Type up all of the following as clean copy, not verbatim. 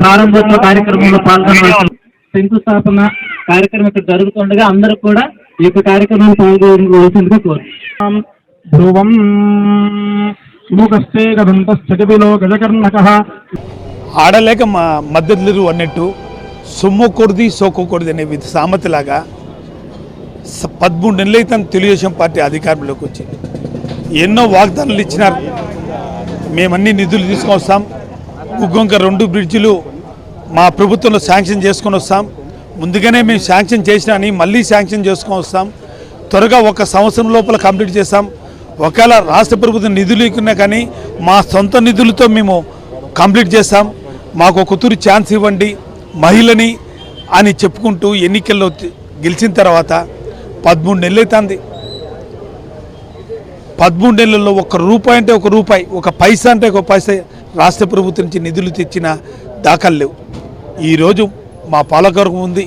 ప్రారంభోత్సవ కార్యక్రమంలో పాల్గొనవలసిన శంకుస్థాపన కార్యక్రమం ఇక్కడ జరుగుతుండగా అందరూ కూడా ఈ యొక్క కార్యక్రమంలో పాల్గొనవలసిందిగా కోరుతున్నాం. ధ్రువం సుముఖస్తే గదంతస్థితిలో గజకర్ణకః ఆడలేక మద్దతులు అన్నట్టు సొమ్ముకూడది సోకోకూడదు అనే సామెతలాగా 13 నెలలు అయితే తెలుగుదేశం పార్టీ అధికారంలోకి వచ్చింది. ఎన్నో వాగ్దానాలు ఇచ్చినారు. మేమన్నీ నిధులు తీసుకొని వస్తాం, గుగ్గొంక 2 బ్రిడ్జిలు మా ప్రభుత్వంలో శాంక్షన్ చేసుకొని వస్తాం, ముందుగానే మేము శాంక్షన్ చేసినా అని మళ్ళీ శాంక్షన్ చేసుకొని వస్తాం, త్వరగా 1 సంవత్సరం లోపల కంప్లీట్ చేస్తాం, ఒకవేళ రాష్ట్ర ప్రభుత్వం నిధులు ఇస్తున్నా కానీ మా సొంత నిధులతో మేము కంప్లీట్ చేస్తాం, మాకు ఒక తూరి ఛాన్స్ ఇవ్వండి మహిళని అని చెప్పుకుంటూ ఎన్నికల్లో గెలిచిన తర్వాత 13 నెలలు అవుతుంది. 13 నెలల్లో 1 రూపాయి అంటే 1 రూపాయి, 1 పైసా అంటే 1 పైసా రాష్ట్ర ప్రభుత్వం నుంచి నిధులు తెచ్చిన దాఖలు లేవు. ఈరోజు మా పాలకవర్గం ఉంది.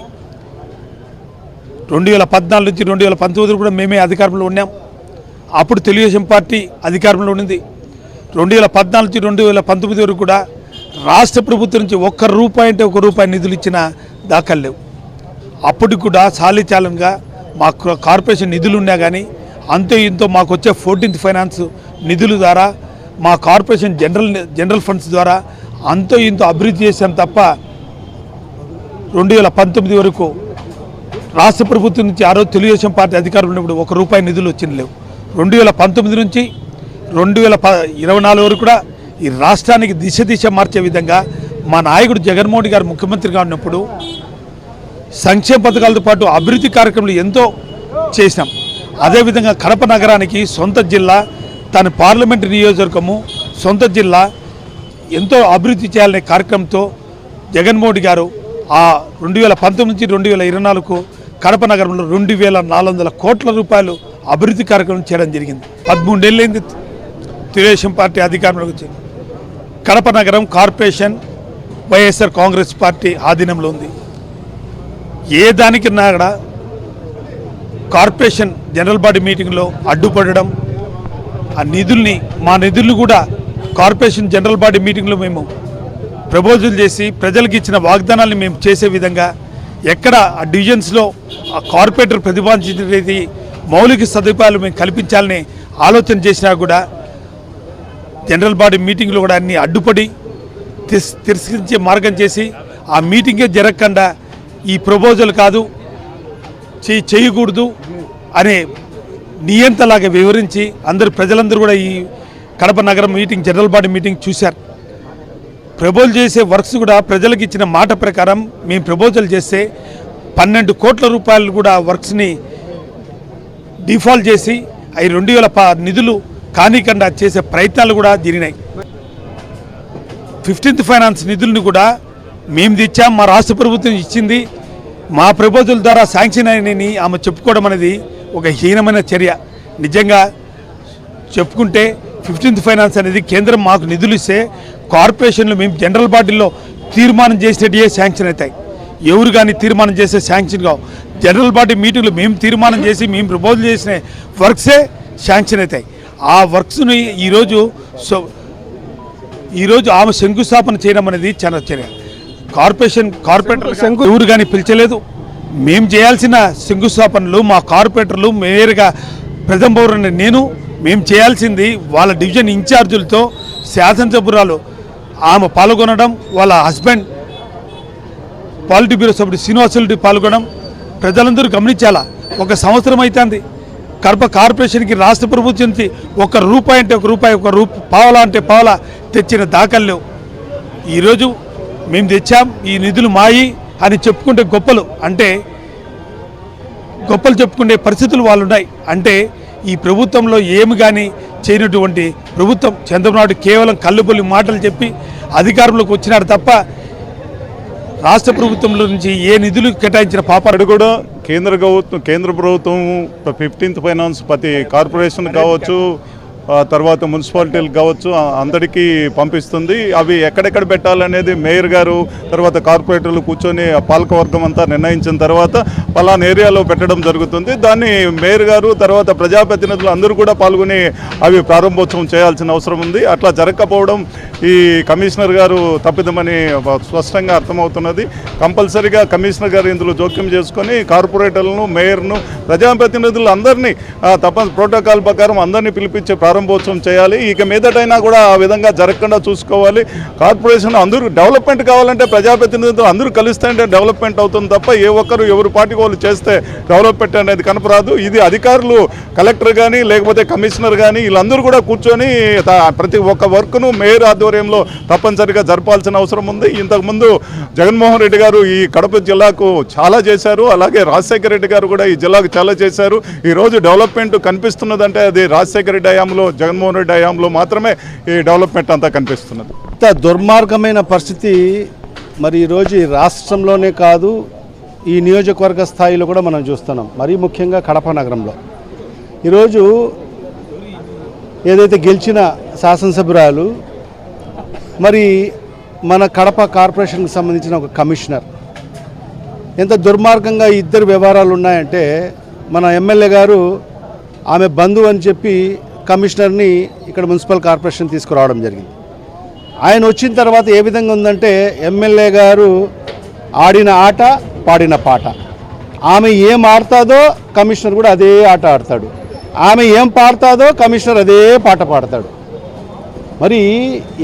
2014 నుంచి 2019 కూడా మేమే అధికారంలో ఉన్నాం. అప్పుడు తెలుగుదేశం పార్టీ అధికారంలో ఉన్నది. 2014 నుంచి 2019 వరకు కూడా రాష్ట్ర ప్రభుత్వం నుంచి 1 రూపాయి అంటే 1 రూపాయి నిధులు ఇచ్చిన దాఖలు లేవు. అప్పటికి కూడా చాలీచాలంగా మా కార్పొరేషన్ నిధులు ఉన్నా కానీ అంతే ఇంతో మాకు వచ్చే 14th ఫైనాన్స్ నిధుల ద్వారా మా కార్పొరేషన్ జనరల్ ఫండ్స్ ద్వారా అంతో ఇంతో అభివృద్ధి చేశాం తప్ప 2019 వరకు రాష్ట్ర ప్రభుత్వం నుంచి ఆ రోజు తెలుగుదేశం పార్టీ అధికారంలో ఉన్నప్పుడు 1 రూపాయి నిధులు వచ్చింది లేవు. 2019 నుంచి 2024 వరకు కూడా ఈ రాష్ట్రానికి దిశ మార్చే విధంగా మా నాయకుడు జగన్మోహన్ గారు ముఖ్యమంత్రిగా ఉన్నప్పుడు సంక్షేమ పథకాలతో పాటు అభివృద్ధి కార్యక్రమాలు ఎంతో చేసినాం. అదేవిధంగా కడప నగరానికి సొంత జిల్లా, తన పార్లమెంటు నియోజకవర్గము సొంత జిల్లా ఎంతో అభివృద్ధి చేయాలనే కార్యక్రమంతో జగన్మోహన్ గారు ఆ 2019 నుంచి 2024కు కడప నగరంలో 2400 కోట్ల రూపాయలు అభివృద్ధి కార్యక్రమం చేయడం జరిగింది. 13 ఏళ్ళైంది తెలుగుదేశం పార్టీ అధికారంలోకి వచ్చింది. కడప నగరం కార్పొరేషన్ వైఎస్ఆర్ కాంగ్రెస్ పార్టీ ఆధీనంలో ఉంది. ఏ దానికి నాగడ కార్పొరేషన్ జనరల్ బాడీ మీటింగ్లో అడ్డుపడడం, ఆ నిధుల్ని మా నిధులను కూడా కార్పొరేషన్ జనరల్ బాడీ మీటింగ్లో మేము ప్రపోజల్ చేసి ప్రజలకు ఇచ్చిన వాగ్దానాన్ని మేము చేసే విధంగా ఎక్కడ ఆ డివిజన్స్లో ఆ కార్పొరేటర్ ప్రతిపాదించినది మౌలిక సదుపాయాలు మేము కల్పించాలని ఆలోచన చేసినా కూడా జనరల్ బాడీ మీటింగ్లో కూడా అన్ని అడ్డుపడి తిరస్కరించే మార్గం చేసి ఆ మీటింగే జరగకుండా ఈ ప్రపోజల్ కాదు చేయకూడదు అనే నియంతలాగా వివరించి ప్రజలందరూ కూడా ఈ కడప నగరం మీటింగ్ జనరల్ బాడీ మీటింగ్ చూశారు. ప్రపోజల్ చేసే వర్క్స్ కూడా ప్రజలకు ఇచ్చిన మాట ప్రకారం మేము ప్రపోజల్ చేస్తే 12 కోట్ల రూపాయలు కూడా వర్క్స్ని డిఫాల్ట్ చేసి అవి 2000 నిధులు కానికుండా చేసే ప్రయత్నాలు కూడా జరిగినాయి. 15th ఫైనాన్స్ నిధులను కూడా మేము తెచ్చాం, మా రాష్ట్ర ప్రభుత్వం ఇచ్చింది, మా ప్రపోజల్ ద్వారా శాంక్షన్ అయినని ఆమె చెప్పుకోవడం అనేది ఒక హీనమైన చర్య. నిజంగా చెప్పుకుంటే 15th ఫైనాన్స్ అనేది కేంద్రం మాకు నిధులు ఇస్తే కార్పొరేషన్లో మేము జనరల్ బాడీలో తీర్మానం చేసేటివే శాంక్షన్ అవుతాయి. ఎవరు కానీ తీర్మానం చేసే శాంక్షన్ కావు. జనరల్ బాడీ మీటింగ్లో మేము తీర్మానం చేసి మేము ప్రపోజల్ చేసిన వర్క్సే శాంక్షన్ అవుతాయి. ఆ వర్క్స్ని ఈరోజు ఆమె శంకుస్థాపన చేయడం అనేది చాలా చర్య. కార్పొరేటర్ ఎవరు కానీ పిలిచలేదు. మేము చేయాల్సిన శంకుస్థాపనలు మా కార్పొరేటర్లు మేయర్గా ప్రథమ పౌరుని మేము చేయాల్సింది వాళ్ళ డివిజన్ ఇన్ఛార్జీలతో శాసనసభ్యురాలు ఆమె పాల్గొనడం, వాళ్ళ హస్బెండ్ పాలిటీ బ్యూరో సభ్యుడు శ్రీనివాసరెడ్డి పాల్గొనడం ప్రజలందరూ గమనించాలా. 1 సంవత్సరం అవుతుంది కడప కార్పొరేషన్కి రాష్ట్ర ప్రభుత్వం నుంచి 1 రూపాయి అంటే 1 రూపాయి, 1 పావలా అంటే పావలా తెచ్చిన దాఖలు లేవు. ఈరోజు మేము తెచ్చాం, ఈ నిధులు మాయి అని చెప్పుకుంటే గొప్పలు చెప్పుకునే పరిస్థితులు వాళ్ళు ఉన్నాయి. అంటే ఈ ప్రభుత్వంలో ఏమి కానీ చేయనటువంటి ప్రభుత్వం చంద్రబాబు నాయుడు కేవలం కళ్ళుబొల్లి మాటలు చెప్పి అధికారంలోకి వచ్చినాడు తప్ప రాష్ట్ర ప్రభుత్వంలో నుంచి ఏ నిధులు కేటాయించిన పాపాడు కూడా కేంద్ర ప్రభుత్వం 15th ఫైనాన్స్ ప్రతి కార్పొరేషన్ కావచ్చు, తర్వాత మున్సిపాలిటీలు కావచ్చు, అందరికీ పంపిస్తుంది. అవి ఎక్కడెక్కడ పెట్టాలనేది మేయర్ గారు తర్వాత కార్పొరేటర్లు కూర్చొని పాలకవర్గం అంతా నిర్ణయించిన తర్వాత పలానా ఏరియాలో పెట్టడం జరుగుతుంది. దాన్ని మేయర్ గారు తర్వాత ప్రజాప్రతినిధులు అందరూ కూడా పాల్గొని అవి ప్రారంభోత్సవం చేయాల్సిన అవసరం ఉంది. అట్లా జరగకపోవడం ఈ కమిషనర్ గారు తప్పిదమని స్పష్టంగా అర్థమవుతున్నది. కంపల్సరీగా కమిషనర్ గారు ఇందులో జోక్యం చేసుకొని కార్పొరేటర్లను, మేయర్ను, ప్రజాప్రతినిధులు అందరినీ ప్రోటోకాల్ ప్రకారం అందరినీ పిలిపించే ప్రారంభోత్సవం చేయాలి. ఇక మీదటైనా కూడా ఆ విధంగా జరగకుండా చూసుకోవాలి. కార్పొరేషన్ అందరూ డెవలప్మెంట్ కావాలంటే ప్రజాప్రతినిధులు అందరూ కలిస్తే డెవలప్మెంట్ అవుతుంది తప్ప ఏ ఒక్కరు ఎవరి పార్టీకి వాళ్ళు చేస్తే డెవలప్మెంట్ అనేది కనపరాదు. ఇది అధికారులు కలెక్టర్ కానీ లేకపోతే కమిషనర్ కానీ వీళ్ళందరూ కూడా కూర్చొని ప్రతి ఒక్క వర్క్ను మేయర్ ఆధ్వర్యంలో తప్పనిసరిగా జరపాల్సిన అవసరం ఉంది. ఇంతకుముందు జగన్మోహన్ రెడ్డి గారు ఈ కడప జిల్లాకు చాలా చేశారు, అలాగే రాజశేఖర రెడ్డి గారు కూడా ఈ జిల్లాకు చాలా చేశారు. ఈరోజు డెవలప్మెంట్ కనిపిస్తున్నదంటే అది రాజశేఖర రెడ్డి హయాంలో, జగన్మోహన్ రెడ్డి హయాంలో మాత్రమే ఈ డెవలప్మెంట్ అంతా కనిపిస్తున్నది. ఇంత దుర్మార్గమైన పరిస్థితి మరి ఈరోజు ఈ రాష్ట్రంలోనే కాదు, ఈ నియోజకవర్గ స్థాయిలో కూడా మనం చూస్తున్నాం. మరీ ముఖ్యంగా కడప నగరంలో ఈరోజు ఏదైతే గెలిచిన శాసనసభ్యురాలు మరి మన కడప కార్పొరేషన్కి సంబంధించిన ఒక కమిషనర్, ఎంత దుర్మార్గంగా ఇద్దరు వ్యవహారాలు ఉన్నాయంటే, మన ఎమ్మెల్యే గారు ఆమె బంధువు అని చెప్పి కమిషనర్ని ఇక్కడ మున్సిపల్ కార్పొరేషన్ తీసుకురావడం జరిగింది. ఆయన వచ్చిన తర్వాత ఏ విధంగా ఉందంటే, ఎమ్మెల్యే గారు ఆడిన ఆట పాడిన పాట. ఆమె ఏం ఆడతాదో కమిషనర్ కూడా అదే ఆట ఆడతాడు, ఆమె ఏం పాడతాదో కమిషనర్ అదే పాట పాడతాడు. మరి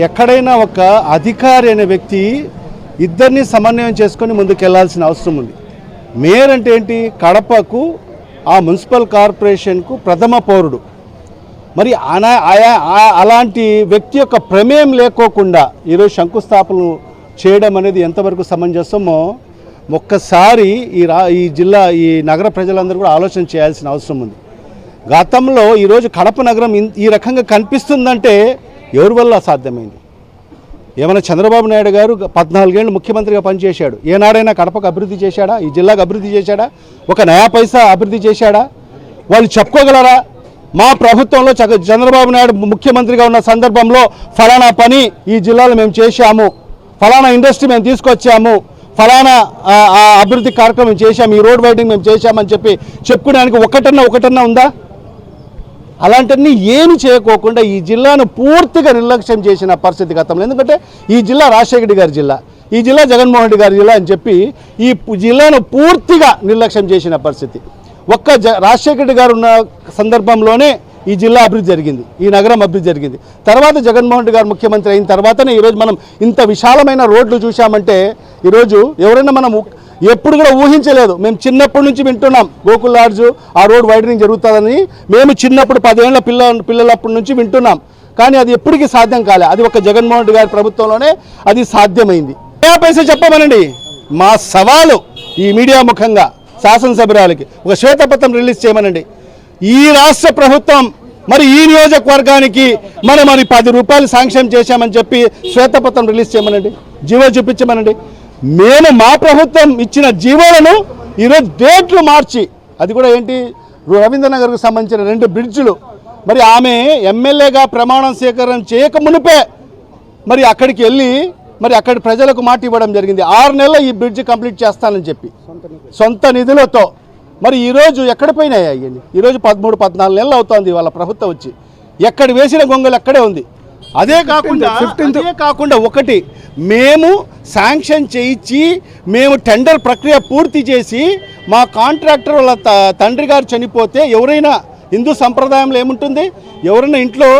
ఎక్కడైనా ఒక అధికారి అనే వ్యక్తి ఇద్దరిని సమన్వయం చేసుకొని ముందుకెళ్లాల్సిన అవసరం ఉంది. మేయర్ అంటే ఏంటి? కడపకు, ఆ మున్సిపల్ కార్పొరేషన్కు ప్రథమ పౌరుడు. మరి అలాంటి వ్యక్తి యొక్క ప్రమేయం లేకోకుండా ఈరోజు శంకుస్థాపనలు చేయడం అనేది ఎంతవరకు సమంజసమో ఒక్కసారి ఈ జిల్లా, ఈ నగర ప్రజలందరూ కూడా ఆలోచన చేయాల్సిన అవసరం ఉంది. గతంలో ఈరోజు కడప నగరం ఈ రకంగా కనిపిస్తుందంటే ఎవరి వల్ల సాధ్యమైంది? ఏమైనా చంద్రబాబు నాయుడు గారు 14 ఏళ్ళు ముఖ్యమంత్రిగా పనిచేశాడు. ఏనాడైనా కడపకు అభివృద్ధి చేశాడా? ఈ జిల్లాకు అభివృద్ధి చేశాడా? ఒక నయా పైసా అభివృద్ధి చేశాడా? వాళ్ళు చెప్పుకోగలరా? మా ప్రభుత్వంలో చంద్రబాబు నాయుడు ముఖ్యమంత్రిగా ఉన్న సందర్భంలో ఫలానా పని ఈ జిల్లాలో మేము చేశాము, ఫలానా ఇండస్ట్రీ మేము తీసుకొచ్చాము, ఫలానా అభివృద్ధి కార్యక్రమం చేశాము, ఈ రోడ్ వైడింగ్ మేము చేశామని చెప్పి చెప్పుకోవడానికి ఒకటన్నా ఉందా? అలాంటివన్నీ ఏమి చేయకోకుండా ఈ జిల్లాను పూర్తిగా నిర్లక్ష్యం చేసిన పరిస్థితి గతంలో. ఎందుకంటే ఈ జిల్లా రాజశేఖర రెడ్డి గారి జిల్లా, ఈ జిల్లా జగన్మోహన్ రెడ్డి గారి జిల్లా అని చెప్పి ఈ జిల్లాను పూర్తిగా నిర్లక్ష్యం చేసిన పరిస్థితి. రాజశేఖర రెడ్డి గారు ఉన్న సందర్భంలోనే ఈ జిల్లా అభివృద్ధి జరిగింది, ఈ నగరం అభివృద్ధి జరిగింది. తర్వాత జగన్మోహన్ రెడ్డి గారు ముఖ్యమంత్రి అయిన తర్వాతనే ఈరోజు మనం ఇంత విశాలమైన రోడ్లు చూసామంటే, ఈరోజు ఎవరైనా మనం ఎప్పుడు కూడా ఊహించలేదు. మేము చిన్నప్పటి నుంచి వింటున్నాం గోకుల్ లాడ్జ్ ఆ రోడ్ వైడనింగ్ జరుగుతుందని. మేము చిన్నప్పుడు 10 ఏళ్ల పిల్లలప్పటి నుంచి వింటున్నాం, కానీ అది ఎప్పటికీ సాధ్యం కాలే. అది ఒక జగన్మోహన్ రెడ్డి గారి ప్రభుత్వంలోనే అది సాధ్యమైంది. పైసా చెప్పమనండి. మా సవాలు ఈ మీడియా ముఖంగా శాసనసభ్యురాలకి ఒక శ్వేతపత్రం రిలీజ్ చేయమనండి. ఈ రాష్ట్ర ప్రభుత్వం మరి ఈ నియోజకవర్గానికి మరి 10 రూపాయలు శాంక్షన్ చేశామని చెప్పి శ్వేతపత్రం రిలీజ్ చేయమనండి, జీవో చూపించమనండి. మేము మా ప్రభుత్వం ఇచ్చిన జీవోలను ఈరోజు డేట్లు మార్చి, అది కూడా ఏంటి, రవీంద్రనగర్కు సంబంధించిన 2 బ్రిడ్జ్లు మరి ఆమె ఎమ్మెల్యేగా ప్రమాణం స్వీకారం చేయక మునిపే మరి అక్కడికి వెళ్ళి మరి అక్కడి ప్రజలకు మాట ఇవ్వడం జరిగింది. 6 నెలలు ఈ బ్రిడ్జ్ కంప్లీట్ చేస్తానని చెప్పి సొంత నిధులతో. మరి ఈరోజు ఎక్కడ పోయినాయి అయ్యండి? ఈరోజు 13-14 నెలలు అవుతుంది వాళ్ళ ప్రభుత్వం వచ్చి. ఎక్కడ వేసిన గొంగలు అక్కడే ఉంది. అదే కాకుండా ఒకటి, మేము శాంక్షన్ చేయించి మేము టెండర్ ప్రక్రియ పూర్తి చేసి మా కాంట్రాక్టర్ వాళ్ళ తండ్రి గారు చనిపోతే ఎవరైనా హిందూ సంప్రదాయంలో ఏముంటుంది, ఎవరైనా ఇంట్లో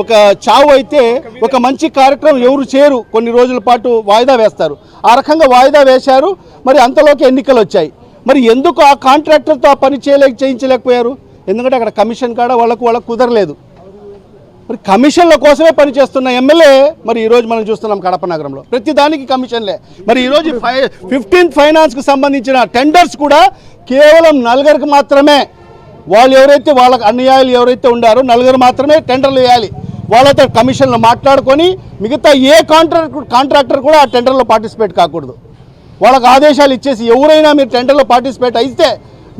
ఒక చావు అయితే ఒక మంచి కార్యక్రమం ఎవరు చేయరు, కొన్ని రోజుల పాటు వాయిదా వేస్తారు. ఆ రకంగా వాయిదా వేశారు. మరి అంతలోకి ఎన్నికలు వచ్చాయి. మరి ఎందుకు ఆ కాంట్రాక్టర్తో ఆ పని చేయించలేకపోయారు? ఎందుకంటే అక్కడ కమిషన్ కాడ వాళ్ళకు కుదరలేదు. మరి కమిషన్ల కోసమే పనిచేస్తున్న ఎమ్మెల్యే మరి ఈరోజు మనం చూస్తున్నాం కడప నగరంలో ప్రతిదానికి కమిషన్లే. మరి ఈరోజు 15th ఫైనాన్స్కి సంబంధించిన టెండర్స్ కూడా కేవలం 4 మాత్రమే వాళ్ళు ఎవరైతే వాళ్ళకి అన్యాయాలు ఎవరైతే ఉండారో నలుగురు మాత్రమే టెండర్లు వేయాలి. వాళ్ళతో కమిషన్లు మాట్లాడుకొని మిగతా ఏ కాంట్రాక్టర్ కూడా ఆ టెండర్లో పార్టిసిపేట్ కాకూడదు. వాళ్ళకి ఆదేశాలు ఇచ్చేసి ఎవరైనా మీరు టెండర్లో పార్టిసిపేట్ అయితే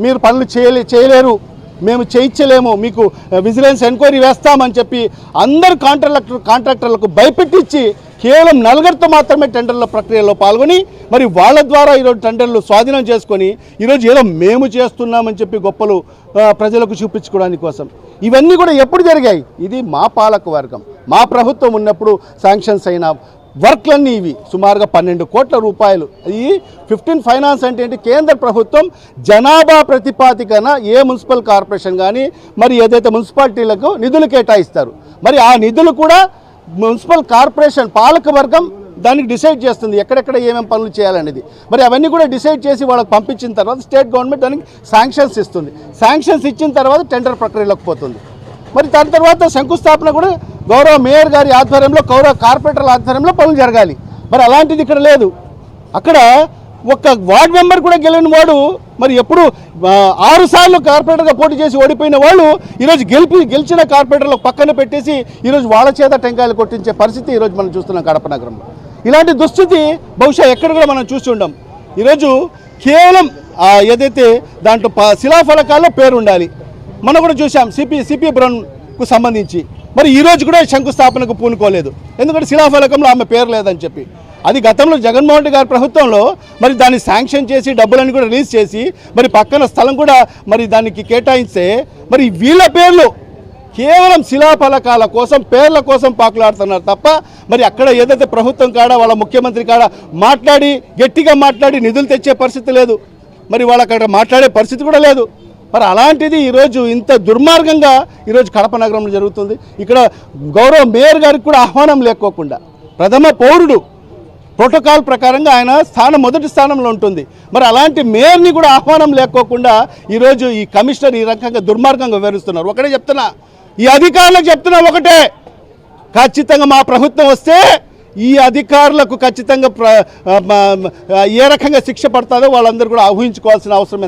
మీరు పనులు చేయలేరు, మేము చేయించలేము, మీకు విజిలెన్స్ ఎంక్వైరీ వేస్తామని చెప్పి అందరు కాంట్రాక్టర్లకు భయపెట్టించి కేవలం నలుగురితో మాత్రమే టెండర్ల ప్రక్రియలో పాల్గొని మరి వాళ్ళ ద్వారా ఈరోజు టెండర్లు స్వాధీనం చేసుకొని ఈరోజు ఏదో మేము చేస్తున్నామని చెప్పి గొప్పలు ప్రజలకు చూపించుకోవడానికి కోసం ఇవన్నీ కూడా ఎప్పుడు జరిగాయి? ఇది మా పాలక వర్గం, మా ప్రభుత్వం ఉన్నప్పుడు శాంక్షన్స్ అయిన వర్క్లన్నీ ఇవి సుమారుగా 12 కోట్ల రూపాయలు. ఈ 15 ఫైనాన్స్ అంటే ఏంటి? కేంద్ర ప్రభుత్వం జనాభా ప్రతిపాదికన ఏ మున్సిపల్ కార్పొరేషన్ కానీ మరి ఏదైతే మున్సిపాలిటీలకు నిధులు కేటాయిస్తారు, మరి ఆ నిధులు కూడా మున్సిపల్ కార్పొరేషన్ పాలక వర్గం దానికి డిసైడ్ చేస్తుంది ఎక్కడెక్కడ ఏమేమి పనులు చేయాలనేది. మరి అవన్నీ కూడా డిసైడ్ చేసి వాళ్ళకి పంపించిన తర్వాత స్టేట్ గవర్నమెంట్ దానికి శాంక్షన్స్ ఇస్తుంది. శాంక్షన్స్ ఇచ్చిన తర్వాత టెండర్ ప్రక్రియలోకి పోతుంది. మరి దాని తర్వాత శంకుస్థాపన కూడా గౌరవ మేయర్ గారి ఆధ్వర్యంలో, గౌరవ కార్పొరేటర్ల ఆధ్వర్యంలో పనులు జరగాలి. మరి అలాంటిది ఇక్కడ లేదు. అక్కడ ఒక్క వార్డ్ మెంబర్ కూడా గెలిచిన వాడు మరి ఎప్పుడు 6 సార్లు కార్పొరేటర్గా పోటీ చేసి ఓడిపోయిన వాళ్ళు ఈరోజు గెలిచిన కార్పొరేటర్లు పక్కన పెట్టేసి ఈరోజు వాళ్ళ చేత టెంకాయలు కొట్టించే పరిస్థితి ఈరోజు మనం చూస్తున్నాం కడప నగరంలో. ఇలాంటి దుస్థితి బహుశా ఎక్కడ కూడా మనం చూసి ఉండం. ఈరోజు కేవలం ఏదైతే దాంట్లో శిలాఫలకాల్లో పేరు ఉండాలి. మనం కూడా చూసాం సిపి బ్రౌన్కు సంబంధించి మరి ఈరోజు కూడా శంకుస్థాపనకు పూనుకోలేదు. ఎందుకంటే శిలాఫలకంలో ఆమె పేరు లేదని చెప్పి. అది గతంలో జగన్మోహన్ రెడ్డి గారి ప్రభుత్వంలో మరి దాన్ని శాంక్షన్ చేసి డబ్బులన్నీ కూడా రిలీజ్ చేసి మరి పక్కన స్థలం కూడా మరి దానికి కేటాయిస్తే మరి వీళ్ళ పేర్లు కేవలం శిలాఫలకాల కోసం పేర్ల కోసం పాకులాడుతున్నారు తప్ప మరి అక్కడ ఏదైతే ప్రభుత్వం కాడ వాళ్ళ ముఖ్యమంత్రి కాడ గట్టిగా మాట్లాడి నిధులు తెచ్చే పరిస్థితి లేదు. మరి వాళ్ళ అక్కడ మాట్లాడే పరిస్థితి కూడా లేదు. మరి అలాంటిది ఈరోజు ఇంత దుర్మార్గంగా ఈరోజు కడప నగరంలో జరుగుతుంది. ఇక్కడ గౌరవ మేయర్ గారికి కూడా ఆహ్వానం లేకోకుండా ప్రథమ పౌరుడు ప్రోటోకాల్ ప్రకారంగా ఆయన మొదటి స్థానంలో ఉంటుంది. మరి అలాంటి మేయర్ని కూడా ఆహ్వానం లేకోకుండా ఈరోజు ఈ కమిషనర్ ఈ రకంగా దుర్మార్గంగా వివరిస్తున్నారు. ఒకటే చెప్తున్నా, ఈ అధికారులకు చెప్తున్నా ఒకటే, ఖచ్చితంగా మా ప్రభుత్వం వస్తే ఈ అధికారులకు ఖచ్చితంగా ఏ రకంగా శిక్ష పడుతుందో వాళ్ళందరూ కూడా ఊహించుకోవాల్సిన అవసరం ఎంత